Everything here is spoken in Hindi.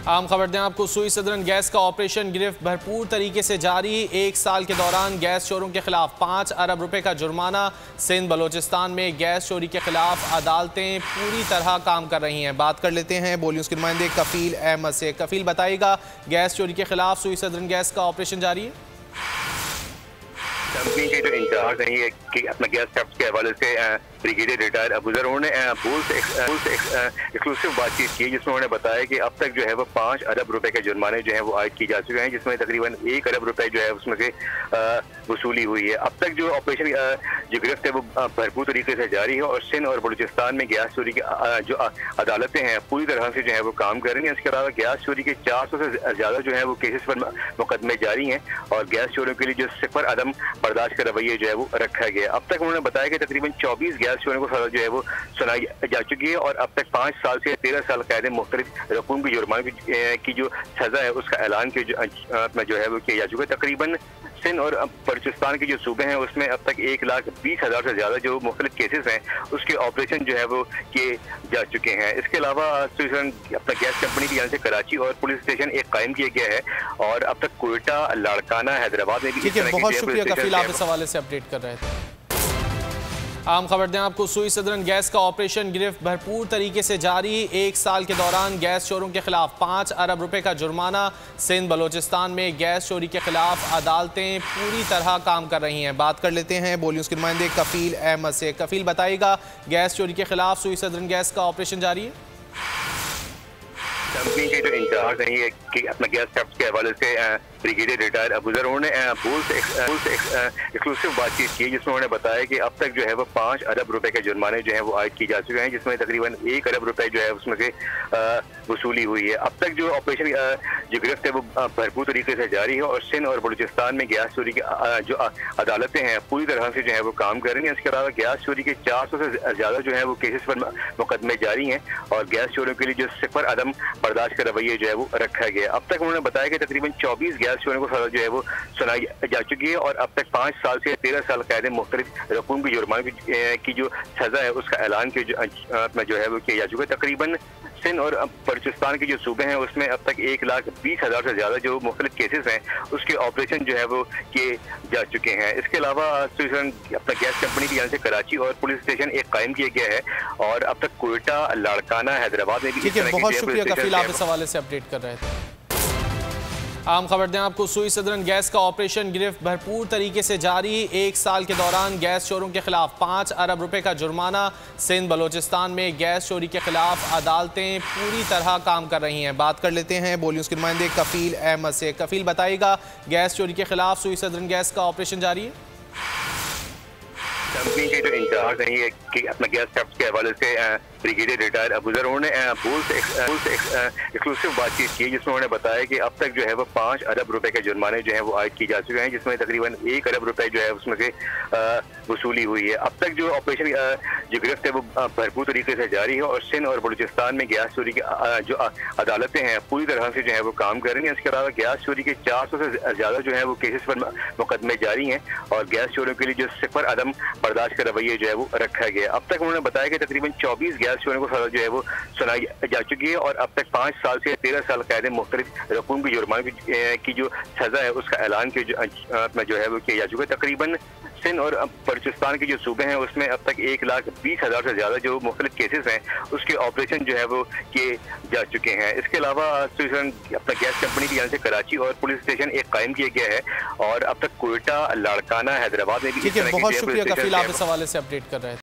आम खबर दें आपको। सुई सदरन गैस का ऑपरेशन गिरफ्त भरपूर तरीके से जारी। 1 साल के दौरान गैस चोरों के खिलाफ 5 अरब रुपए का जुर्माना। सिंध बलोचिस्तान में गैस चोरी के खिलाफ अदालतें पूरी तरह काम कर रही हैं। बात कर लेते हैं बोल न्यूज़ के नुमाइंदे कफील अहमद से। कफील, बताइएगा, गैस चोरी के खिलाफ सुई सदरन गैस का ऑपरेशन जारी है। कंपनी के जो इंचार्ज हैं ये कि अपना गैस थेफ्ट के हवाले से ब्रिगेडियर रिटायर अबूजर, उन्होंने एक्सक्लूसिव बातचीत की, जिसमें उन्होंने बताया कि अब तक जो है वो 5 अरब रुपए के जुर्माने जो है वो आयद की जा चुके हैं, जिसमें तकरीबन 1 अरब रुपए जो है उसमें से वसूली हुई है। अब तक जो ऑपरेशन जो गिरफ्त है वो भरपूर तरीके से जारी है और सिंध और बलूचिस्तान में गैस चोरी की जो अदालतें हैं पूरी तरह से जो है वो काम कर रही हैं। इसके अलावा गैस चोरी के 400 से ज़्यादा जो है वो केसेस पर मुकदमे जारी हैं और गैस चोरों के लिए जो सिफर अदम बर्दाश्त का रवैया जो है वो रखा गया। अब तक उन्होंने बताया कि तकरीबन 24 गैस चोरों को सजा जो है वो सुनाई जा चुकी है और अब तक 5 साल से 13 साल कैद मुख्तलिफ रकूम की जुर्माने की जो सजा है उसका ऐलान जो है वो किया जा चुका है। तकरीबन सिंध और बलूचिस्तान के जो सूबे हैं उसमें अब तक 1,20,000 से ज़्यादा जो मुख्तलिफ केसेस हैं उसके ऑपरेशन जो है वो किए जा चुके हैं। इसके अलावा अपना गैस कंपनी की यहाँ से कराची और पुलिस स्टेशन एक कायम किया गया है और अब तक कोयटा, लाड़काना, हैदराबाद में भी। बहुत शुक्रिया कफील, आप इस हवाले से अपडेट कर रहे थे। आम खबर दें आपको। सुई सदरन गैस का ऑपरेशन गिरफ्त भरपूर तरीके से जारी। 1 साल के दौरान गैस चोरों के खिलाफ 5 अरब रुपए का जुर्माना। सिंध बलोचिस्तान में गैस चोरी के खिलाफ अदालतें पूरी तरह काम कर रही हैं। बात कर लेते हैं बोल न्यूज़ के नुमाइंदे कफील अहमद से। कफील, बताइएगा, गैस चोरी के खिलाफ सुई सदरन गैस का ऑपरेशन जारी है। कंपनी के जो इंचार्ज हैं ये कि अपना गैस थेफ्ट के हवाले से ब्रिगेडियर रिटायर अबूजर, उन्होंने एक्सक्लूसिव बातचीत की, जिसमें उन्होंने बताया कि अब तक जो है वो 5 अरब रुपए के जुर्माने जो है वो आयद की जा चुके हैं, जिसमें तकरीबन 1 अरब रुपए जो है उसमें से वसूली हुई है। अब तक जो ऑपरेशन जो गिरफ्त है वो भरपूर तरीके से जारी है और सिंध और बलूचिस्तान में गैस चोरी की जो अदालतें हैं पूरी तरह से जो है वो काम कर रही हैं। इसके अलावा गैस चोरी के 400 से ज़्यादा जो है वो केसेस पर मुकदमे जारी हैं और गैस चोरों के लिए जो सिफर अदम बर्दाश्त का रवैया जो है वो रखा गया। अब तक उन्होंने बताया कि तकरीबन 24 गैस चोरों को सजा जो है वो सुनाई जा चुकी है और अब तक 5 साल से 13 साल कैद मुख्तलिफ रकूम की जुर्माने की जो सजा है उसका ऐलान जो है वो किया जा चुका है। तकरीबन सिंध और बलूचिस्तान के जो सूबे हैं उसमें अब तक 1,20,000 से ज़्यादा जो मुख्तलिफ केसेस हैं उसके ऑपरेशन जो है वो किए जा चुके हैं। इसके अलावा अपना गैस कंपनी की यहाँ से कराची और पुलिस स्टेशन एक कायम किया गया है और अब तक कोयटा, लाड़काना, हैदराबाद में भी। बहुत शुक्रिया कफील, आप इस हवाले से अपडेट कर रहे थे। आम खबर दें आपको। सुई सदरन गैस का ऑपरेशन गिरफ्त भरपूर तरीके से जारी। 1 साल के दौरान गैस चोरों के खिलाफ 5 अरब रुपए का जुर्माना। सिंध बलोचिस्तान में गैस चोरी के खिलाफ अदालतें पूरी तरह काम कर रही हैं। बात कर लेते हैं बोल न्यूज़ के नुमाइंदे कफील अहमद से। कफील, बताइएगा, गैस चोरी के खिलाफ सुई सदरन गैस का ऑपरेशन जारी है। कंपनी के जो इंचार्ज हैं ये कि अपना गैस थेफ्ट के हवाले से ब्रिगेडियर रिटायर अबूजर, उन्होंने एक्सक्लूसिव बातचीत की, जिसमें उन्होंने बताया कि अब तक जो है वो 5 अरब रुपए के जुर्माने जो है वो आयद की जा चुके हैं, जिसमें तकरीबन 1 अरब रुपए जो है उसमें से वसूली हुई है। अब तक जो ऑपरेशन जो गिरफ्त है वो भरपूर तरीके से जारी है और सिंध और बलूचिस्तान में गैस चोरी की जो अदालतें हैं पूरी तरह से जो है वो काम कर रही हैं। इसके अलावा गैस चोरी के 400 से ज़्यादा जो है वो केसेस पर मुकदमे जारी हैं और गैस चोरों के लिए जो सिफर अदम बर्दाश्त का रवैया जो है वो रखा गया। अब तक उन्होंने बताया कि तकरीबन 24 गैस चोरों को सजा जो है वो सुनाई जा चुकी है और अब तक 5 साल से 13 साल कैद मुख्तलिफ रकूम की जुर्माने की जो सजा है उसका ऐलान जो है वो किया जा चुका है। तकरीबन सिंध और बलूचिस्तान के जो सूबे हैं उसमें अब तक 1,20,000 से ज़्यादा जो मुख्तलिफ केसेस हैं उसके ऑपरेशन जो है वो किए जा चुके हैं। इसके अलावा अपना गैस कंपनी की यहाँ से कराची और पुलिस स्टेशन एक कायम किया गया है और अब तक कोयटा, लाड़काना, हैदराबाद में भी। बहुत शुक्रिया कफील, आप इस हवाले से अपडेट कर रहे थे।